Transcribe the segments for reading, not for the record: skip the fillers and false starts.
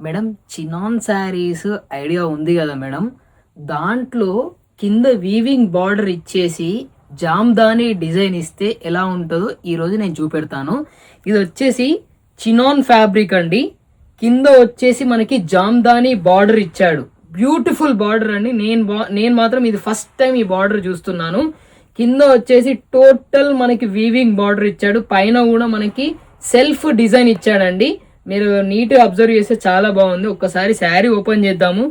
Madam chinon saris idea ఉంది కదా madam, దాంట్లో కింద వీవింగ్ బార్డర్ ఇచ్చేసి జామ్దాని డిజైన్ ఇస్తే ఎలా ఉంటుందో ఈరోజు నేను చూపెడతాను. ఇది వచ్చేసి చినాన్ ఫ్యాబ్రిక్ అండి. కింద వచ్చేసి మనకి జామ్దాని బార్డర్ ఇచ్చాడు. బ్యూటిఫుల్ బార్డర్ అండి. నేను మాత్రం ఇది ఫస్ట్ టైం ఈ బార్డర్ చూస్తున్నాను. కింద వచ్చేసి టోటల్ మనకి వీవింగ్ బార్డర్ ఇచ్చాడు. పైన కూడా మనకి సెల్ఫ్ డిజైన్ ఇచ్చాడండి. మీరు నీట్గా అబ్జర్వ్ చేస్తే చాలా బాగుంది. ఒక్కసారి శారీ ఓపెన్ చేద్దాము.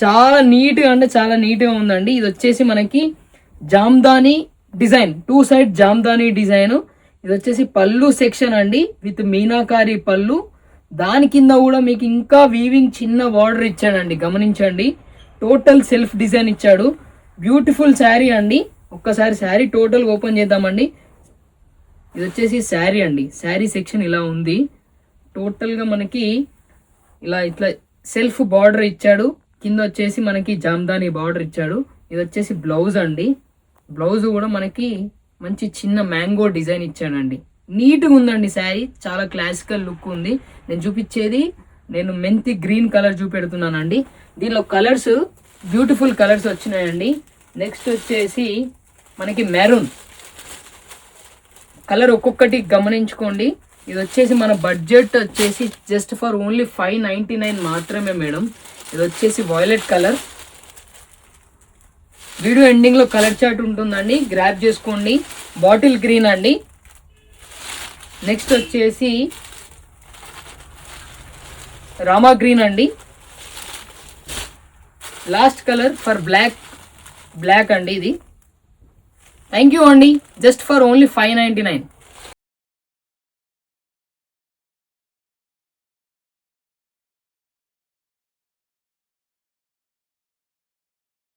చాలా నీట్గా అంటే చాలా నీట్గా ఉందండి. ఇది వచ్చేసి మనకి Jamdani design, 2 side Jamdani design. ఇది వచ్చేసి పళ్ళు సెక్షన్ అండి విత్ మీనాకారి పళ్ళు. దాని కింద కూడా మీకు ఇంకా వీవింగ్ చిన్న బార్డర్ ఇచ్చాడండి, గమనించండి. టోటల్ సెల్ఫ్ డిజైన్ ఇచ్చాడు. బ్యూటిఫుల్ శారీ అండి. ఒక్కసారి శారీ టోటల్ ఓపెన్ చేద్దామండి. ఇది వచ్చేసి శారీ అండి. శారీ సెక్షన్ ఇలా ఉంది. టోటల్గా మనకి ఇట్లా సెల్ఫ్ బార్డర్ ఇచ్చాడు. కింద వచ్చేసి మనకి జామ్దాని బార్డర్ ఇచ్చాడు. ఇది వచ్చేసి బ్లౌజ్ అండి. బ్లౌజ్ కూడా మనకి మంచి చిన్న మ్యాంగో డిజైన్ ఇచ్చాడండి. నీట్గా ఉందండి శారీ, చాలా క్లాసికల్ లుక్ ఉంది. నేను చూపించేది మెంతి గ్రీన్ కలర్ చూపెడుతున్నానండి. దీనిలో కలర్స్ బ్యూటిఫుల్ కలర్స్ వచ్చినాయండి. నెక్స్ట్ వచ్చేసి మనకి మెరూన్ కలర్, ఒక్కొక్కటి గమనించుకోండి. ఇది వచ్చేసి మన బడ్జెట్ వచ్చేసి జస్ట్ ఫర్ ఓన్లీ 599 మాత్రమే మేడం. ఇది వచ్చేసి వైలెట్ కలర్. వీడియో ఎండింగ్లో కలర్ చార్ట్ ఉంటుందండి, గ్రాప్ చేసుకోండి. బాటిల్ గ్రీన్ అండి. నెక్స్ట్ వచ్చేసి రామా గ్రీన్ అండి. లాస్ట్ కలర్ ఫర్ బ్లాక్ అండి ఇది. థ్యాంక్ యూ అండి. Just for only 599.